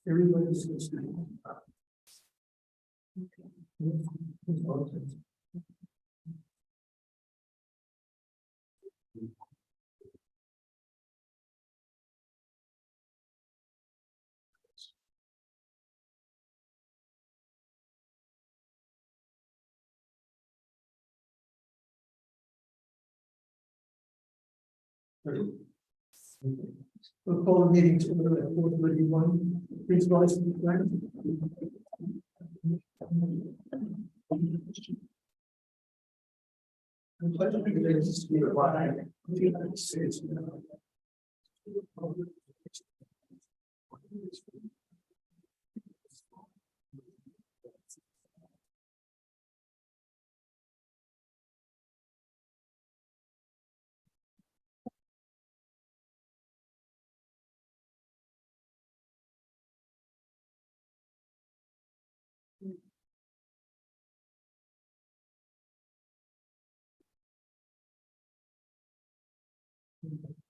Everybody's listening. We'll call the meeting to order at 4:31. Please rise to the flag. I pledge allegiance to the flag of the United States of America.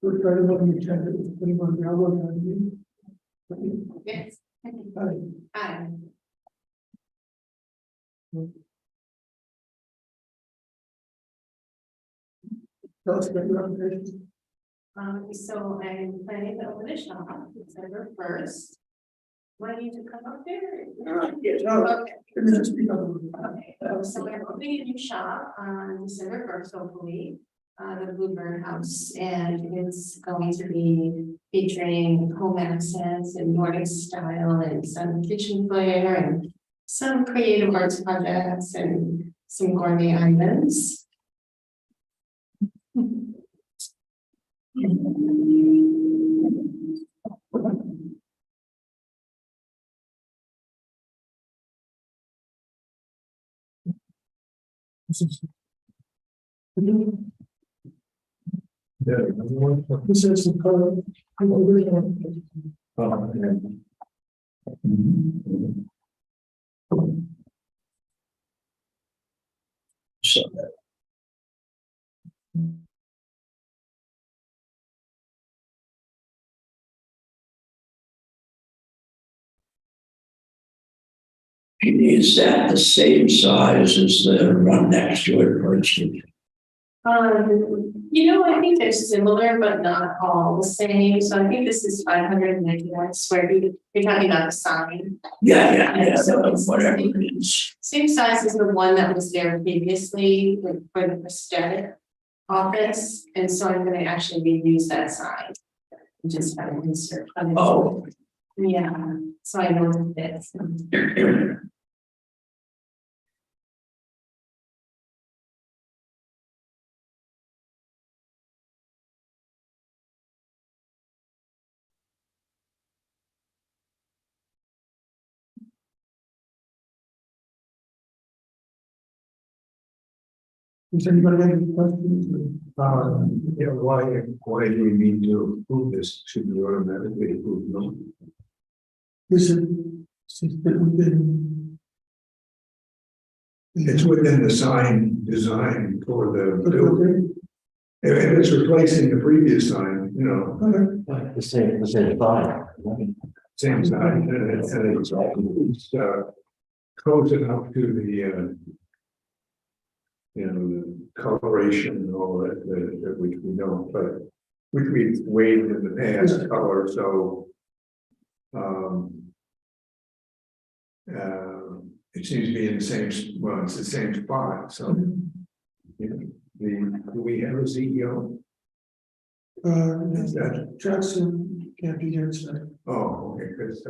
We're trying to look at the agenda. Anyone download that? Yes. Hi. Hi. Tell us about your application. So I'm planning to open a shop December 1st. Do I need to come up there? Yes. Okay. Let me just speak up a little bit. Okay, so we're opening a new shop on December 1st, hopefully, the Bluebird House, and it's going to be featuring home accents and Nordic style and some kitchen flair and some creative arts projects and some gourmet items. This is the color. So is that the same size as the one next to it, Bird Street? I think they're similar, but not all the same. So I think this is 599 square feet. You're talking about the sign. Yeah, So it's whatever it is. same size as the one that was there previously for the prosthetic office. And so I'm going to actually reuse that sign. Just kind of insert. Oh. Yeah, so I know it fits. Does anybody have any questions? Why do we need to approve this? Should we automatically approve? No. Is it, since that within? It's within the sign design for the building. Okay. If it's replacing the previous sign, Like the same sign. same sign, and it's close enough to the the coloration and all that, which we don't, but which we've waived in the past color, so it seems to be in the same, well, it's the same spot, so do we have a CEO? Is that, Jackson can't be here tonight. oh, okay, because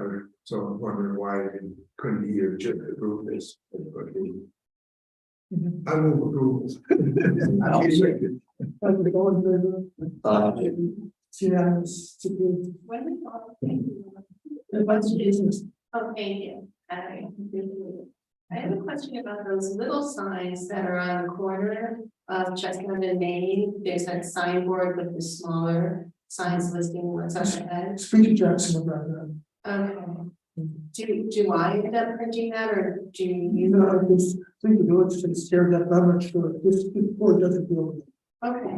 so I'm wondering why we couldn't he have just approved this, but I move approval. I'll second. I'm going to see that to be. Wonderful. The budget is. Oh, thank you. I have a question about those little signs that are on the corner of Chestnut and Main. There's that signboard with the smaller signs listing what's up ahead. Speak to Jackson about that. Okay. Do I end up printing that, or do You you? know, I think the village takes care of that, but I'm not sure. This board doesn't deal with it. Okay.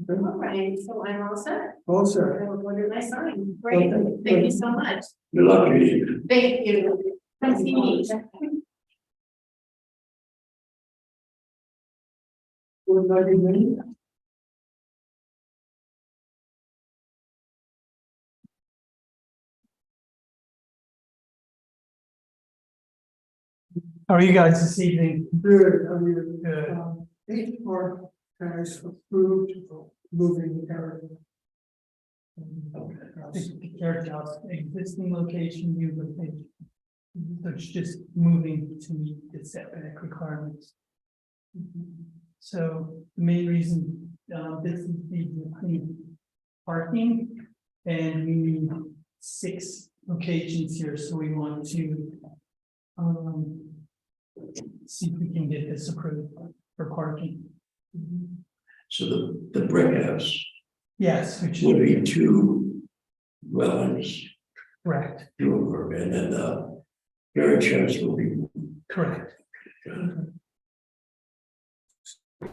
All right, so I'm all set. Also, I will order my sign. Great, Okay. thank you so much. Good luck to you. Thank you. Come see me. would like to meet. How are you guys this evening? Good, I mean, Good. H Park has approved moving the area. The character house, existing location, new location. So it's just moving to meet the setback requirements. So the main reason, this is the parking. And we need 6 locations here, so we want to. See if we can get this approved for parking. So the brick house Yes, which would is be 2 dwellings, correct, 2 over, and then the carriage house will be. correct.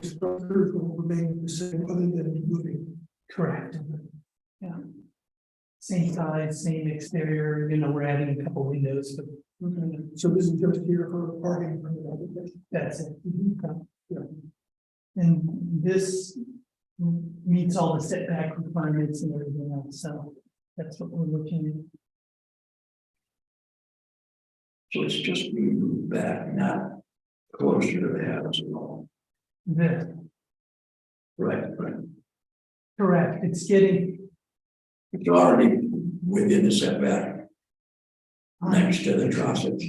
Structures will remain the same other than moving. Correct. Yeah. Same size, same exterior, we're adding a couple windows, but So this is just here for parking. that's it. Yeah. And this meets all the setback requirements and everything else, so that's what we're looking at. So it's just being moved back, not closer to the house at all. This, Right. correct, it's getting It's already within the setback, next to the trusses.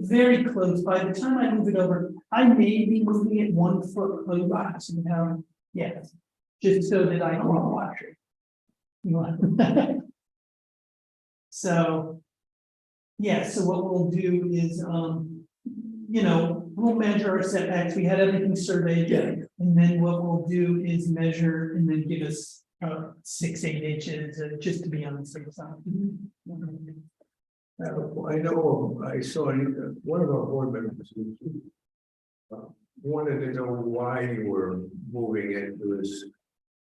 very close. By the time I move it over, I may be moving it 1 foot closer somehow. Yes, just so that I can watch it. So, yeah, so what we'll do is, we'll measure our setbacks. We had everything surveyed. Yeah. And then what we'll do is measure and then give us 6-8 inches, just to be on the safe side. I know, I saw one of our board members wanted to know why you were moving it. There was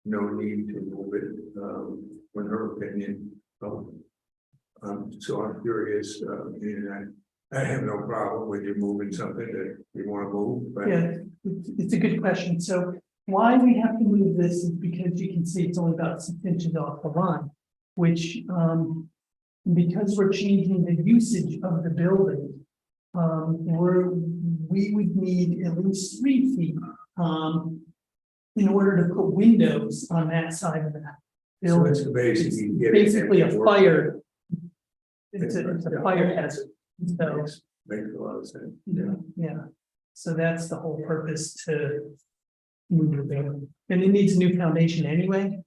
no need to move it, in her opinion. So I'm curious, and I have no problem with you moving something that you want to move, but. Yeah, it's a good question. So why we have to move this is because you can see it's only about 6 inches off the line, which, because we're changing the usage of the building, we would need at least 3 feet, in order to put windows on that side of the So building. it's basically. It's basically a fire. It's a Yeah. fire hazard. So, Makes a lot of sense. yeah, so that's the whole purpose to move the building. And it needs a new foundation anyway.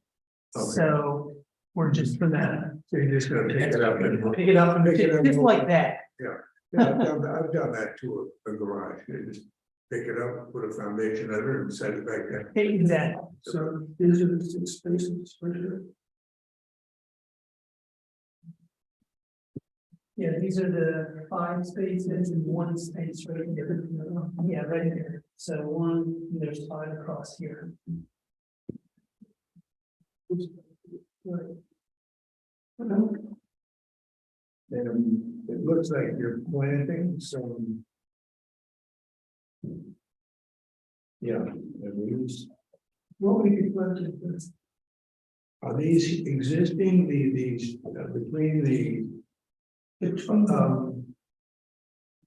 Okay. So we're just for that, So you're just gonna pick it up and. pick it up and Pick it up. just like that. Yeah, I've done that to a garage. You just pick it up, put a foundation under it and set it back down. Exactly. So these are the 6 spaces right here. Yeah, these are the 5 spaces and 1 space right here. Yeah, right here. So 1, there's 5 across here. And it looks like you're planting some. Yeah, these, What we could put is are these existing, these, between the.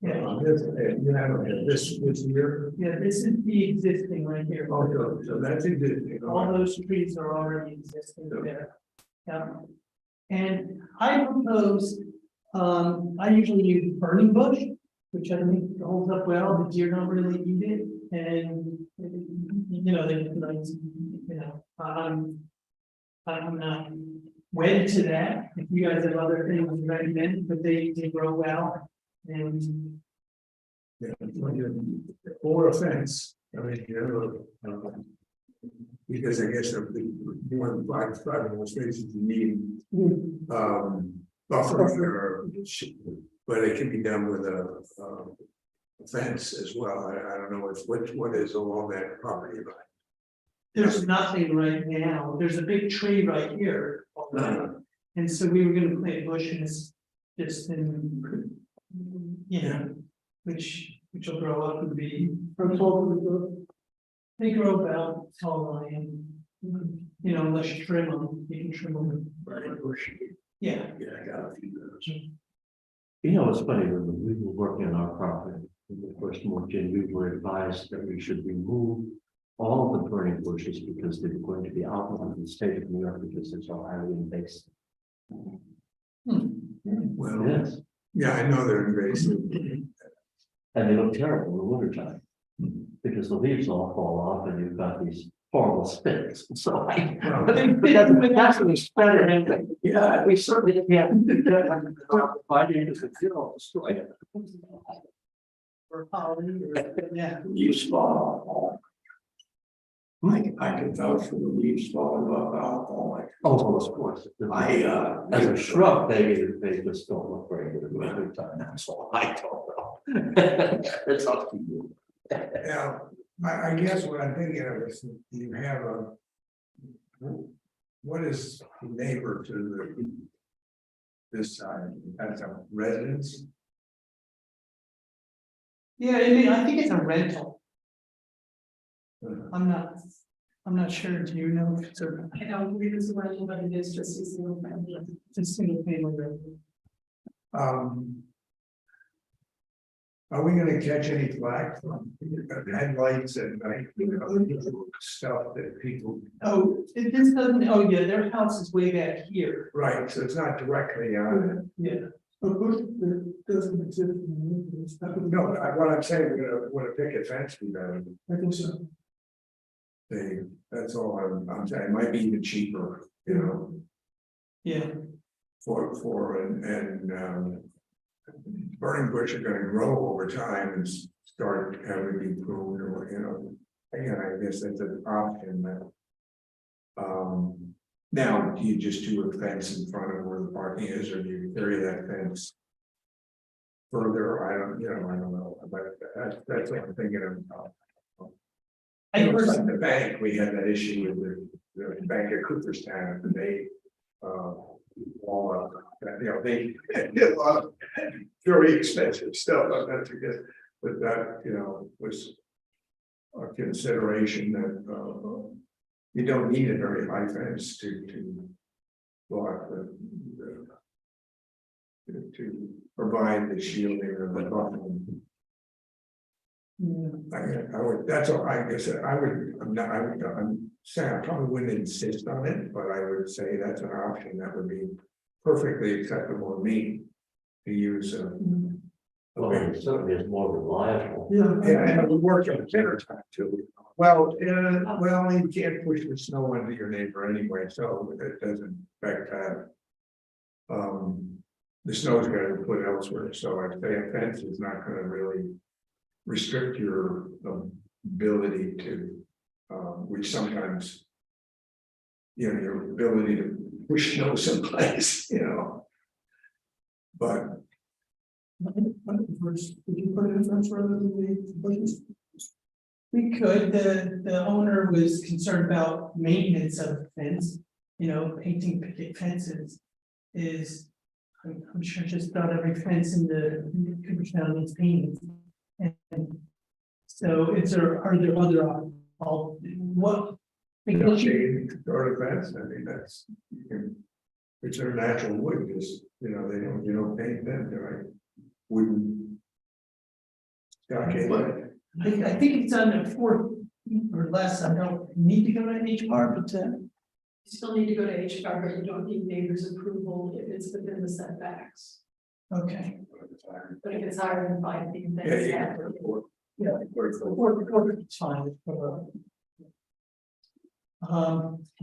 Yeah, You have this year. yeah, this is the existing right here. Oh, so that's existing. All those trees are already existing there. Yeah. And I propose, I usually use burning bush, which I think holds up well, the deer don't really eat it, and, they're nice, I'm not wed to that. If you guys have other things to recommend, but they grow well, and Yeah, or a fence, I mean, because I guess of the more than five more spaces you need, buffer or, but it can be done with a fence as well. I don't know what is along that property line. there's nothing right now, there's a big tree right here. And so we were gonna plant bushes, just in, you know, which will grow up and be, From tall to the. they grow about tall line. You know, unless you trim them, you can trim them, yeah. Yeah, I got a few of those. You know, it's funny, when we were working on our property, in the first mortgage, we were advised that we should remove all of the burning bushes because they were going to be outlawed in the state of New York because they're so highly invasive. Well, Yes, yeah, I know they're invasive. and they look terrible in the wintertime. Because the leaves all fall off and you've got these horrible spits, so I. But that's an experiment. Yeah, we certainly can't do that. Fighting is a zero, destroy it. Or holly, or, yeah. Leaves fall. I can vouch for the leaves falling off alcohol. Oh, of course. As a shrub, they just don't look very good in the wintertime, that's all I don't know. It's up to you. Yeah, I guess what I'm thinking of is you have what is neighbor to this side, that's a residence? Yeah, I mean, I think it's a rental. I'm not sure, do you know if it's a, I don't believe it's a rental, but it is just a single family. it's a single family residence? Are we gonna catch any flack from headlights and like, stuff that people, Oh, this doesn't, oh yeah, their house is way back here. right, so it's not directly on. Yeah. A bush that doesn't exist in the neighborhood. That would- No, what I'm saying, would a picket fence be better? I think so. That's all I'm saying, it might be even cheaper, you know, Yeah, and burning bush are gonna grow over time and start having to be pruned or, you know, again, I guess that's an option that. Now, do you just do a fence in front of where the parking is, or do you carry that fence further? I don't know, but that's what I'm thinking of. I It was like personally, the bank, we had that issue with the bank at Cooperstown, and they, all, you know, they did a lot of very expensive stuff, I'm not to get, but that, you know, was a consideration that, you don't need a very high fence to block to provide the shielding or the buffering. I would, that's all, I guess, I'm saying I probably wouldn't insist on it, but I would say that's an option that would be perfectly acceptable to me. To use Well, it certainly is more reliable. yeah, and it would work in the winter time too. Well, you can't push the snow into your neighbor anyway, so it doesn't affect that. The snow's gonna be put elsewhere, so I'd say a fence is not gonna really restrict your ability to, which sometimes, you know, your ability to push snow someplace, you know. But First, would you put it in fence rather than the bushes? we could, the owner was concerned about maintenance of the fence, you know, painting picket fences is. I'm sure just about every fence in the Cooperstown needs painting. And so are there other, what? you know, shade or a fence, I mean, that's, you can, it's their natural wood, just, you know, you don't paint them, they're like wooden. Stockade. I think it's under 4 feet or less, I don't need to go to HR, but You still need to go to HCR, but you don't need neighbors' approval if it's within the setbacks. okay. But if it's higher than 5 feet, then Yeah, it's yeah. not. Or it's fine.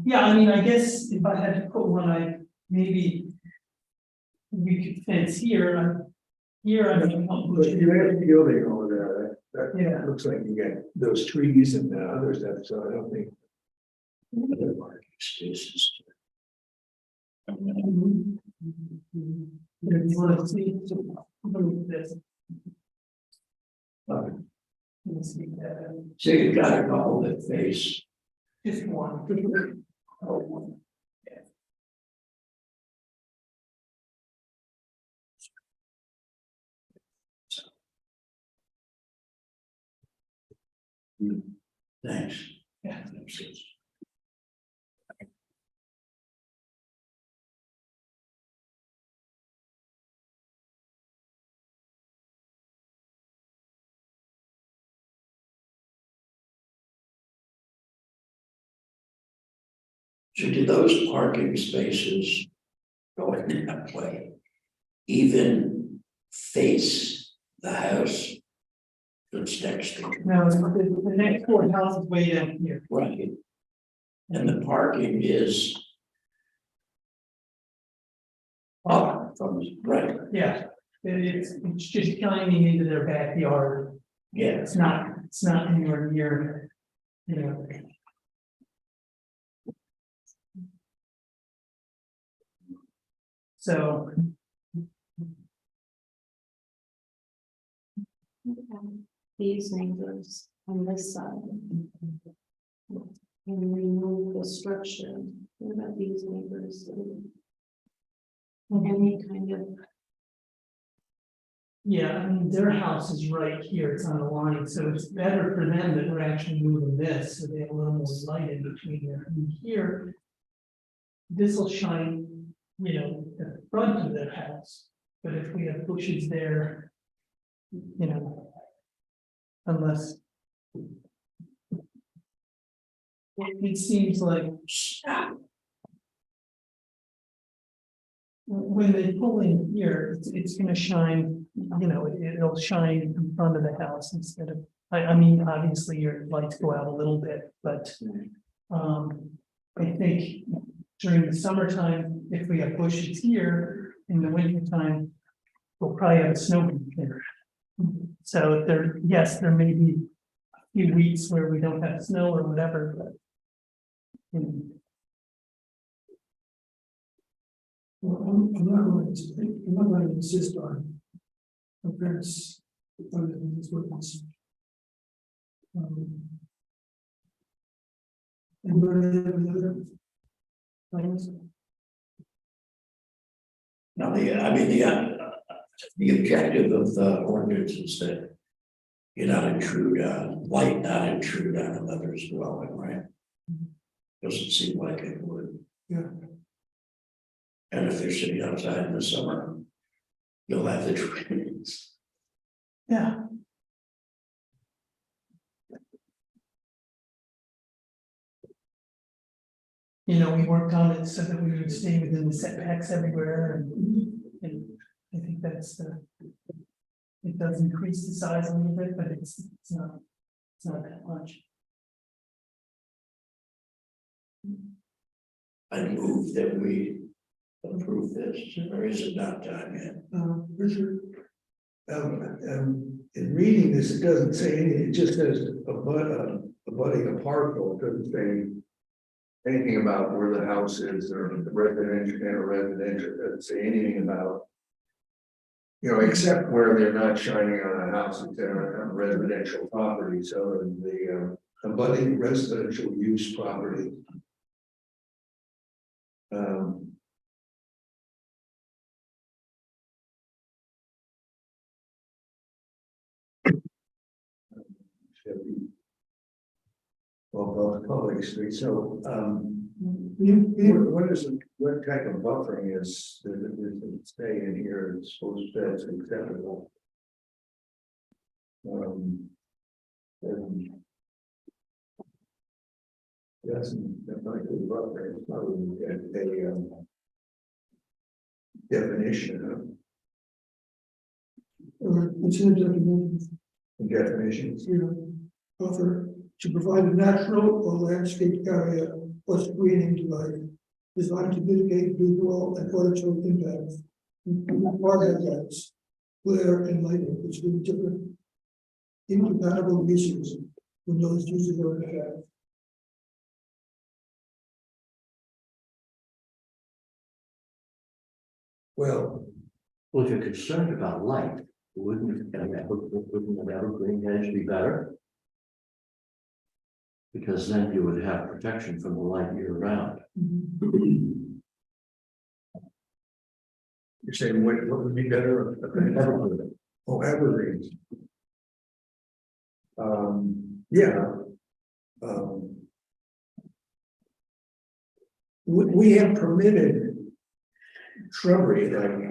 Yeah, I mean, I guess if I had to put one, maybe we could fence here, I don't know. But you have building over there, that Yeah. looks like you get those trees and the other stuff, so I don't think. Excuses. If you want to see, look at this. Let's see that. So you've got a couple that face Just one. Oh, thanks. Yeah. So do those parking spaces going that way even face the house that's next to it? No, the next courthouse is way down here. Right. And the parking is up from, right, Yeah, it's just shining into their backyard. yeah. It's not anywhere near, you know. So, These neighbors on this side. And remove the structure, what about these neighbors? Any kind of, yeah, I mean, their house is right here, it's on the line, so it's better for them that we're actually moving this, so they have a little more light in between there. And here, this will shine, you know, at the front of their house, but if we have bushes there, you know, unless it seems like when they pull in here, it's gonna shine, you know, it'll shine in front of the house instead of, I mean, obviously your lights go out a little bit, but. I think during the summertime, if we have bushes here, in the wintertime, we'll probably have a snowbank here. So there, yes, there may be a few weeks where we don't have snow or whatever, but. Well, I'm not going to insist on. Appearance. Other than this witness. Anybody have any other things? Now, the objective of the ordinance is that you not intrude on, light not intrude on another's dwelling, right? Doesn't seem like it would. Yeah. And if they're sitting outside in the summer, you'll have the trees. Yeah. You know, we worked on it so that we would stay within the setbacks everywhere and I think that's the. It does increase the size a little bit, but it's not that much. I move that we approve this, or is it not time yet? Richard, in reading this, it doesn't say anything, it just says abutting a parcel, it doesn't say anything about where the house is or the residential and a residential, it doesn't say anything about, you know, except where they're not shining on a house, it's on a residential property, so the abutting residential use property. Well, public street, so, what type of buffering is, does it stay in here, it's supposed to, that's acceptable? And that's not good buffering, it's probably a definition It's in the of definitions. offer to provide a natural or landscape area or screening device designed to mitigate visual and auditory impacts, including fire hazards, glare and lighting, which will be different incompatible uses when those uses are in effect. Well, Well, if you're concerned about light, wouldn't an evergreen hedge be better? Because then you would have protection from the light year round. You're saying what would be better? Evergreen. Oh, evergreens. Yeah. We have permitted shrubbery like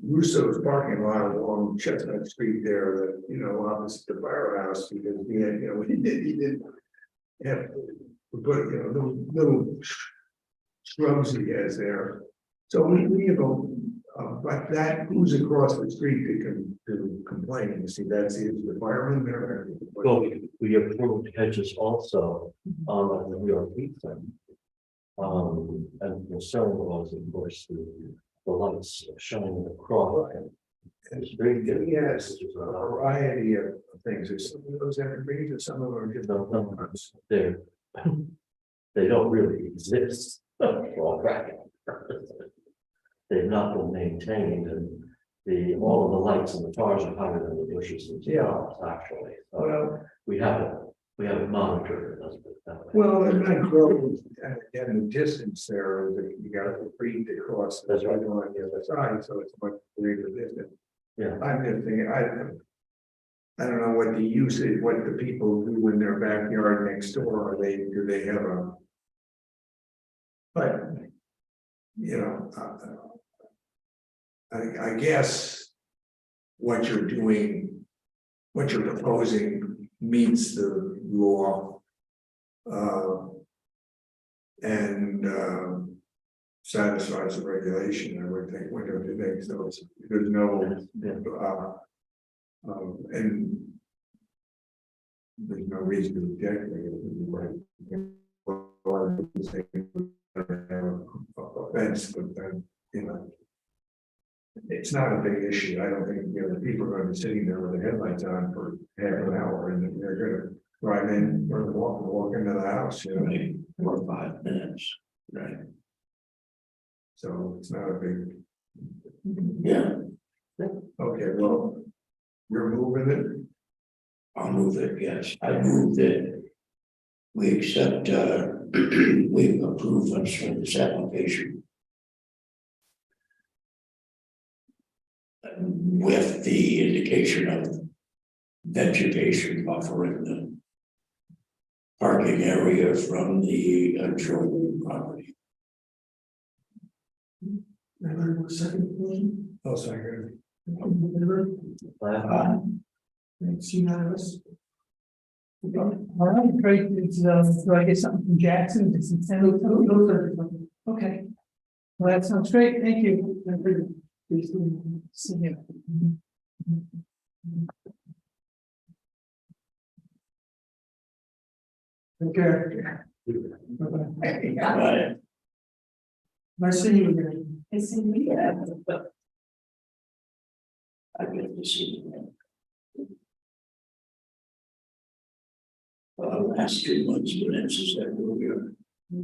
Russo's parking lot along Chestnut Street there, that, you know, opposite the firehouse, because we had, you know, he didn't have, we put, you know, little shrubs he has there. So we have a, but that, who's across the street to complain, you see, that's the fireman there. Well, we approved hedges also on the New York Beach thing. And the concern was, of course, the lights shining across. It's very good. Yes, a variety of things, there's some of those evergreens, and some of them are just. They're, they don't really exist for all practical purposes. They've not been maintained, and all of the lights in the cars are higher than the bushes and shrubs, actually. So Well, we haven't monitored it. Let's put it that way. well, and that grove at a distance there, you got a creek that crosses, that's right on the other side, so it's much greater distance. Yeah. I'm just thinking, I don't know what the use is, what the people do in their backyard next door, do they have a. But, you know, I guess what you're doing, what you're proposing meets the law. And satisfies the regulation, I would think, what do you think? So there's no, and there's no reason to object. Offense, but then, you know, it's not a big issue. I don't think, you know, the people are going to be sitting there with the headlights on for half an hour, and then they're going to drive in or walk into the house, you know. Right, 4 or 5 minutes, right? So it's not a big. Yeah, Okay, well, you're moving it. I'll move it, yes, I move that we accept, we approve us for this application. With the indication of vegetation buffering the parking area from the adjoining property. Anybody want a second motion? Oh, second. It's unanimous. All right, great. It's, do I get something from Jackson? Does he send it? Okay. Well, that sounds great. Thank you. See you. Okay. Right. Nice seeing you again. I see, yeah. I get to see them. Last 2 months, but it's just that we're.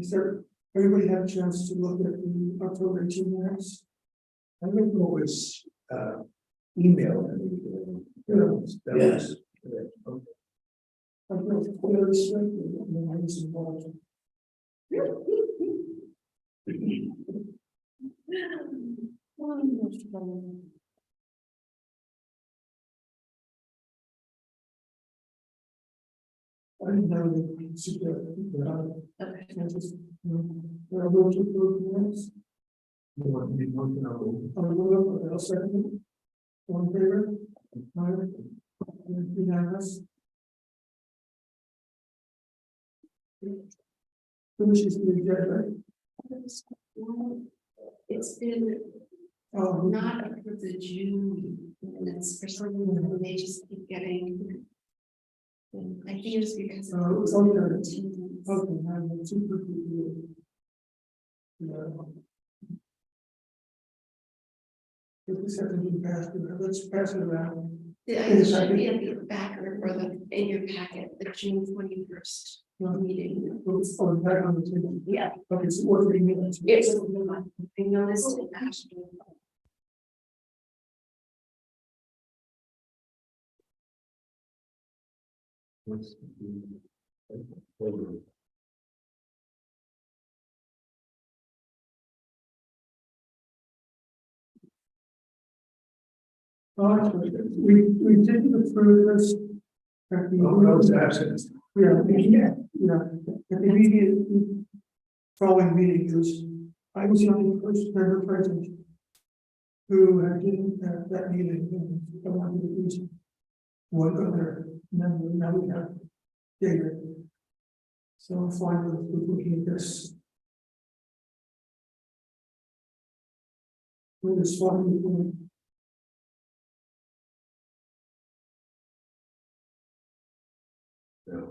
Sir, everybody had a chance to look at the October 18 minutes? I don't know what's email. Yes. Okay. I feel clearly straight, and then I was involved. I didn't know that we could see that. Okay. I just, I will to approve the minutes. I'll second it. All in favor? Aye. Unanimous. Finishes the agenda, right? It's been not up for the June minutes for some reason, they just keep getting. I think it's because. It was on there. Attendance. Okay, now the super people. Yeah. If this hasn't been passed, let's pass it around. Yeah, it should be in the back or in your packet, the June 21st meeting. Oh, back on the table. Yeah. Okay, so what are we doing? It's, I noticed it actually. We didn't approve this. At the, Oh, those absent. yeah, at the immediate following meeting, because I was the only first member present who had been at that meeting, and I wanted to use one other member, now we have David. So I'm fine with looking at this. With this one. Yeah.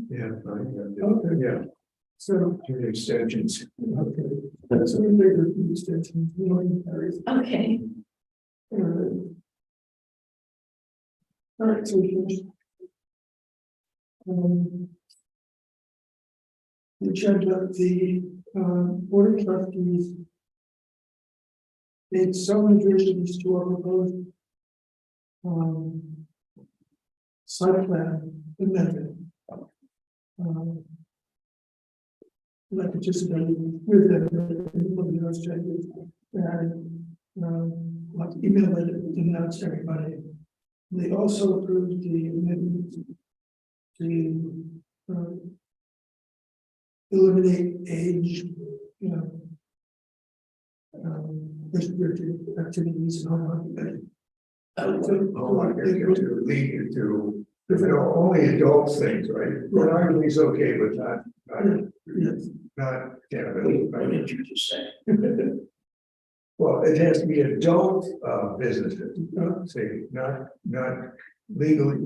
Yeah, Okay. yeah, So, two extensions. okay, so we made the extension, Okay. all right, so we finished. The agenda, the, board of trustees. It's some revisions to our proposed. Site plan amendment. Like participated with them, anybody else changes, and, like email it to announce to everybody. They also approved the amendment to, eliminate age, you know. Restricted activities and home occupation. Oh, I get you to lead you to, if it are only adult things, right? Pornography is okay, but Yes. not cannabis. What did you just say? Well, it has to be adult businesses, say, not legally,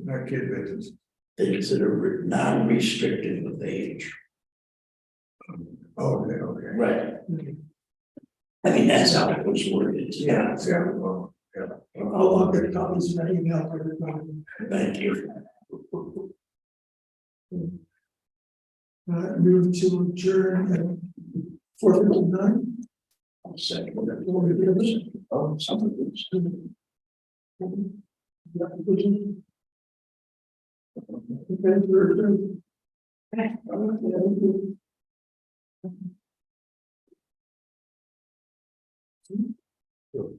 not kid business. Things that are non-restrictive of age. Okay, okay. Right. I mean, that's how it was worded. Yeah, well, yeah. I'll get copies of that email for everybody. Thank you. Move to adjourn at 4:59. Second. Second. Oh, something. Okay, we're adjourned.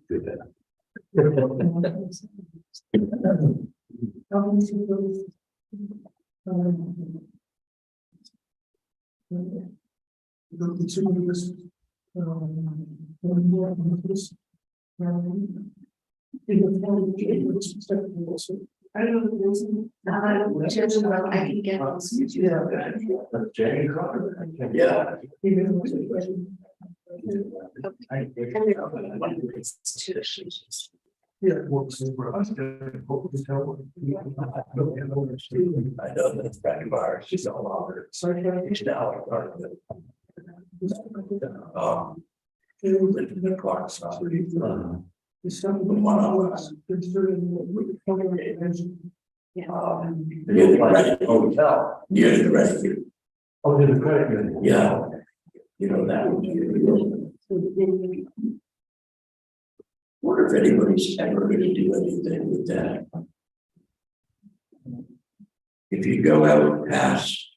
Do that. The consumer list. One more on this. In the form of the also. I don't know, there's, I can get those. Yeah. That's Jane Carter. Yeah. Yeah. I know that's back of ours. She's all over. Sorry, She's now part of it. The clock stopped. It's something that one of us considering. Near the credit hotel. Near the rescue. Oh, to the credit union. Yeah. You know, that would be. Wonder if anybody's ever going to do anything with that. If you go out past